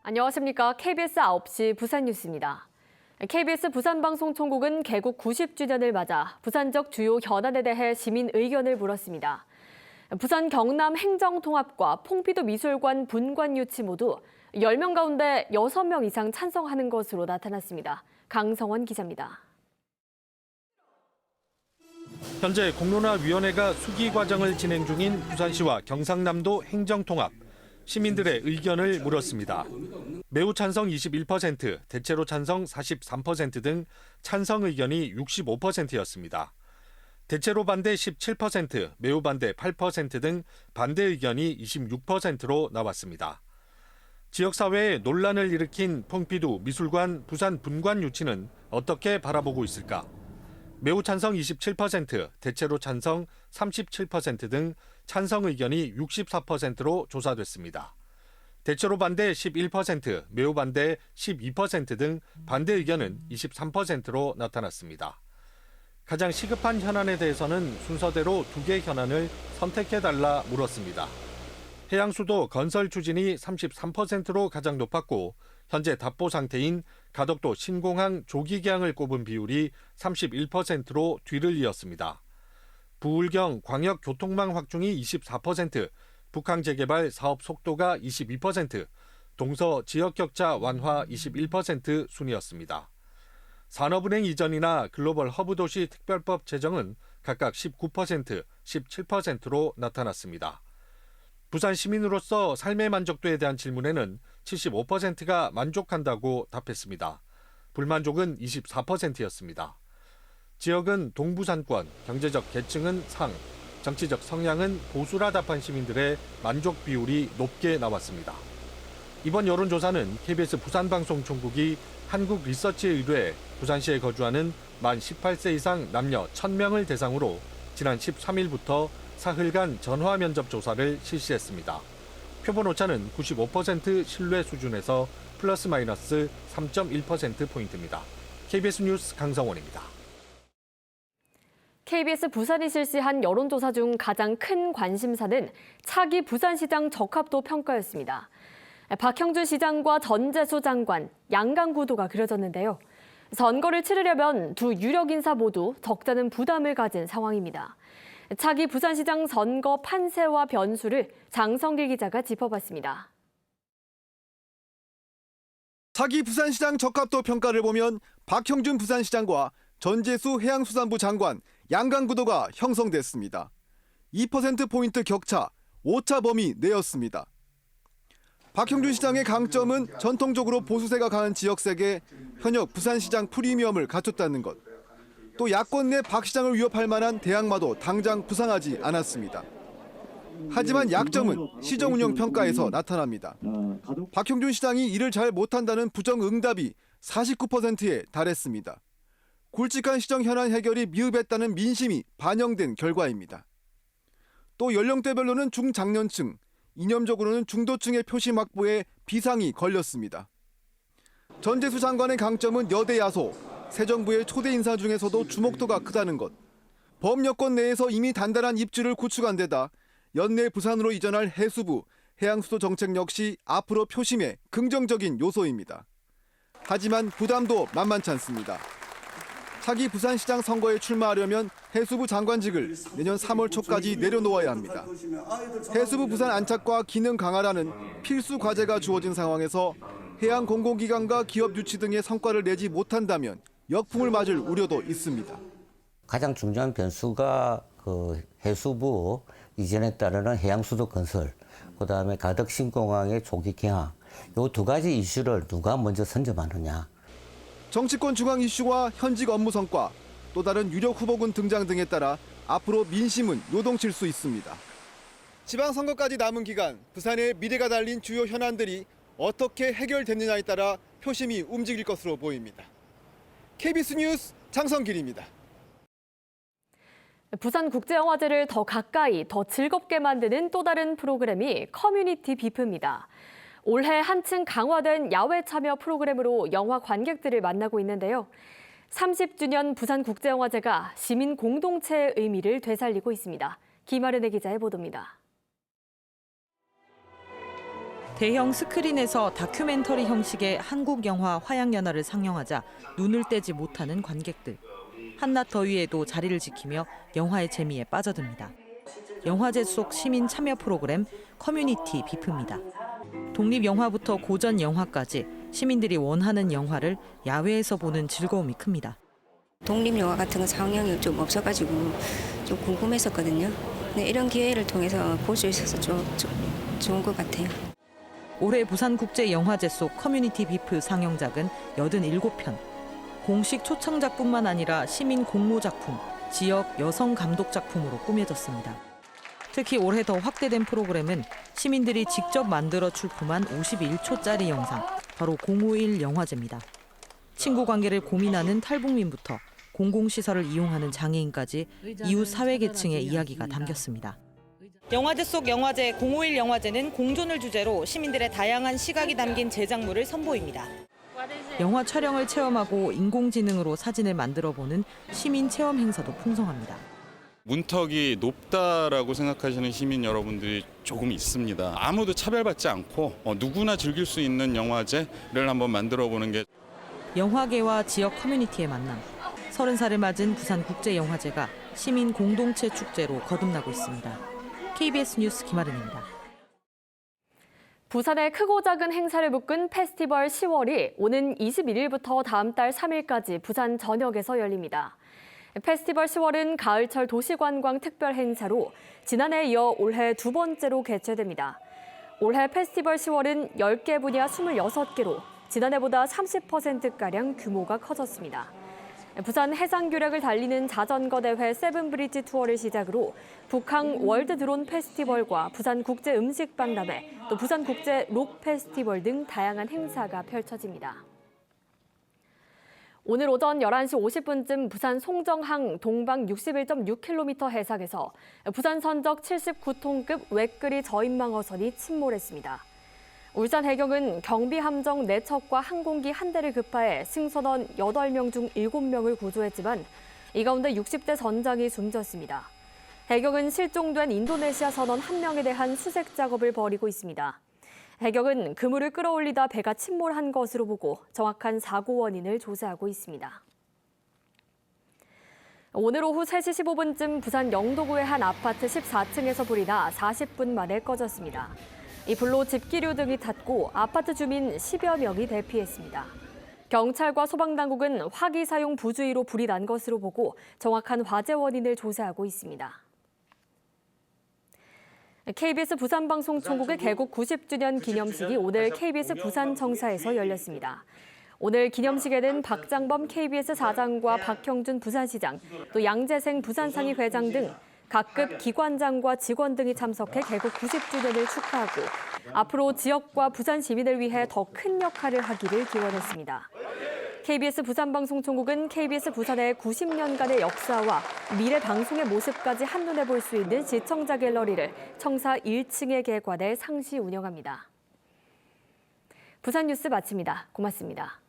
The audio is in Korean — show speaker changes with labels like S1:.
S1: 안녕하십니까. KBS 9시 부산 뉴스입니다. KBS 부산방송총국은 개국 90주년을 맞아 부산적 주요 현안에 대해 시민 의견을 물었습니다. 부산 경남 행정통합과 퐁피두 미술관 분관 유치 모두 10명 가운데 6명 이상 찬성하는 것으로 나타났습니다. 강성원 기자입니다.
S2: 현재 공론화위원회가 수기 과정을 진행 중인 부산시와 경상남도 행정통합, 시민들의 의견을 물었습니다. 매우 찬성 21%, 대체로 찬성 43% 등 찬성 의견이 65%였습니다. 대체로 반대 17%, 매우 반대 8% 등 반대 의견이 26%로 나왔습니다. 지역사회에 논란을 일으킨 퐁피두 미술관 부산 분관 유치는 어떻게 바라보고 있을까? 매우 찬성 27%, 대체로 찬성 37% 등 찬성 의견이 64%로 조사됐습니다. 대체로 반대 11%, 매우 반대 12% 등 반대 의견은 23%로 나타났습니다. 가장 시급한 현안에 대해서는 순서대로 2개 현안을 선택해달라 물었습니다. 해양수도 건설 추진이 33%로 가장 높았고 현재 답보 상태인 가덕도 신공항 조기 개항을 꼽은 비율이 31%로 뒤를 이었습니다. 부울경 광역교통망 확충이 24%, 북항 재개발 사업 속도가 22%, 동서 지역 격차 완화 21% 순이었습니다. 산업은행 이전이나 글로벌 허브 도시 특별법 제정은 각각 19%, 17%로 나타났습니다. 부산 시민으로서 삶의 만족도에 대한 질문에는 75%가 만족한다고 답했습니다. 불만족은 24%였습니다. 지역은 동부산권, 경제적 계층은 상, 정치적 성향은 보수라 답한 시민들의 만족 비율이 높게 나왔습니다. 이번 여론조사는 KBS 부산방송총국이 한국리서치에 의뢰해 부산시에 거주하는 만 18세 이상 남녀 1,000명을 대상으로 지난 13일부터 사흘간 전화 면접 조사를 실시했습니다. 표본 오차는 95% 신뢰 수준에서 플러스 마이너스 3.1%포인트입니다. KBS 뉴스 강성원입니다.
S1: KBS 부산이 실시한 여론조사 중 가장 큰 관심사는 차기 부산시장 적합도 평가였습니다. 박형준 시장과 전재수 장관, 양강 구도가 그려졌는데요. 선거를 치르려면 두 유력 인사 모두 적잖은 부담을 가진 상황입니다. 차기 부산시장 선거 판세와 변수를 장성길 기자가 짚어봤습니다.
S3: 차기 부산시장 적합도 평가를 보면 박형준 부산시장과 전재수 해양수산부 장관, 양강 구도가 형성됐습니다. 2%포인트 격차, 오차 범위 내였습니다. 박형준 시장의 강점은 전통적으로 보수세가 강한 지역색에 현역 부산시장 프리미엄을 갖췄다는 것. 또 야권 내 박 시장을 위협할 만한 대항마도 당장 부상하지 않았습니다. 하지만 약점은 시정 운영 평가에서 나타납니다. 박형준 시장이 일을 잘 못한다는 부정 응답이 49%에 달했습니다. 굵직한 시정 현안 해결이 미흡했다는 민심이 반영된 결과입니다. 또 연령대별로는 중장년층, 이념적으로는 중도층의 표심 확보에 비상이 걸렸습니다. 전재수 장관의 강점은 여대 야소, 새 정부의 초대 인사 중에서도 주목도가 크다는 것. 범여권 내에서 이미 단단한 입지를 구축한 데다 연내 부산으로 이전할 해수부, 해양수도 정책 역시 앞으로 표심에 긍정적인 요소입니다. 하지만 부담도 만만치 않습니다. 차기 부산시장 선거에 출마하려면 해수부 장관직을 내년 3월 초까지 내려놓아야 합니다. 해수부 부산 안착과 기능 강화라는 필수 과제가 주어진 상황에서 해양 공공기관과 기업 유치 등의 성과를 내지 못한다면 역풍을 맞을 우려도 있습니다.
S4: 가장 중요한 변수가 해수부 이전에 따르는 해양수도 건설, 그다음에 가덕 신공항의 조기 개항, 이 두 가지 이슈를 누가 먼저 선점하느냐.
S3: 정치권 중앙 이슈와 현직 업무 성과, 또 다른 유력 후보군 등장 등에 따라 앞으로 민심은 요동칠 수 있습니다. 지방선거까지 남은 기간, 부산의 미래가 달린 주요 현안들이 어떻게 해결됐느냐에 따라 표심이 움직일 것으로 보입니다. KBS 뉴스 장성길입니다.
S1: 부산국제영화제를 더 가까이, 더 즐겁게 만드는 또 다른 프로그램이 커뮤니티 비프입니다. 올해 한층 강화된 야외 참여 프로그램으로 영화 관객들을 만나고 있는데요. 30주년 부산국제영화제가 시민 공동체의 의미를 되살리고 있습니다. 김아른의 기자의 보도입니다.
S5: 대형 스크린에서 다큐멘터리 형식의 한국 영화 화양연화를 상영하자 눈을 떼지 못하는 관객들. 한낮 더위에도 자리를 지키며 영화의 재미에 빠져듭니다. 영화제 속 시민 참여 프로그램 커뮤니티 비프입니다. 독립영화부터 고전 영화까지 시민들이 원하는 영화를 야외에서 보는 즐거움이 큽니다.
S6: 독립영화 같은 거 상영이 좀 없어가지고 좀 궁금했었거든요. 근데 이런 기회를 통해서 볼 수 있어서 좀 좋은 것 같아요.
S5: 올해 부산국제영화제 속 커뮤니티 비프 상영작은 87편. 공식 초청작뿐만 아니라 시민 공모작품, 지역 여성 감독 작품으로 꾸며졌습니다. 특히 올해 더 확대된 프로그램은 시민들이 직접 만들어 출품한 51초짜리 영상, 바로 051 영화제입니다. 친구 관계를 고민하는 탈북민부터 공공시설을 이용하는 장애인까지 이웃 사회계층의 이야기가 담겼습니다. 영화제 속 영화제 051 영화제는 공존을 주제로 시민들의 다양한 시각이 담긴 제작물을 선보입니다. 영화 촬영을 체험하고 인공지능으로 사진을 만들어보는 시민 체험 행사도 풍성합니다.
S7: 문턱이 높다라고 생각하시는 시민 여러분들이 조금 있습니다. 아무도 차별받지 않고 누구나 즐길 수 있는 영화제를 한번 만들어보는 게.
S5: 영화계와 지역 커뮤니티의 만남. 30살을 맞은 부산국제영화제가 시민 공동체 축제로 거듭나고 있습니다. KBS 뉴스 김아른입니다.
S1: 부산의 크고 작은 행사를 묶은 페스티벌 10월이 오는 21일부터 다음 달 3일까지 부산 전역에서 열립니다. 페스티벌 10월은 가을철 도시관광 특별 행사로 지난해에 이어 올해 두 번째로 개최됩니다. 올해 페스티벌 10월은 10개 분야 26개로 지난해보다 30%가량 규모가 커졌습니다. 부산 해상교략을 달리는 자전거 대회 세븐브리지 투어를 시작으로 북항 월드 드론 페스티벌과 부산 국제 음식 박람회, 또 부산 국제 록 페스티벌 등 다양한 행사가 펼쳐집니다. 오늘 오전 11시 50분쯤 부산 송정항 동방 61.6km 해상에서 부산 선적 79톤급 외끄리 저인망어선이 침몰했습니다. 울산 해경은 경비함정 4척과 항공기 1대를 급파해 승선원 8명 중 7명을 구조했지만 이 가운데 60대 선장이 숨졌습니다. 해경은 실종된 인도네시아 선원 1명에 대한 수색 작업을 벌이고 있습니다. 해경은 그물을 끌어올리다 배가 침몰한 것으로 보고 정확한 사고 원인을 조사하고 있습니다. 오늘 오후 3시 15분쯤 부산 영도구의 한 아파트 14층에서 불이 나 40분 만에 꺼졌습니다. 이 불로 집기류 등이 탔고 아파트 주민 10여 명이 대피했습니다. 경찰과 소방당국은 화기 사용 부주의로 불이 난 것으로 보고 정확한 화재 원인을 조사하고 있습니다. KBS 부산방송총국의 개국 90주년 기념식이 오늘 KBS 부산청사에서 열렸습니다. 오늘 기념식에는 박장범 KBS 사장과 박형준 부산시장, 또 양재생 부산상의 회장 등 각급 기관장과 직원 등이 참석해 개국 90주년을 축하하고 앞으로 지역과 부산 시민을 위해 더 큰 역할을 하기를 기원했습니다. KBS 부산방송총국은 KBS 부산의 90년간의 역사와 미래 방송의 모습까지 한눈에 볼 수 있는 시청자 갤러리를 청사 1층에 개관해 상시 운영합니다. 부산 뉴스 마칩니다. 고맙습니다.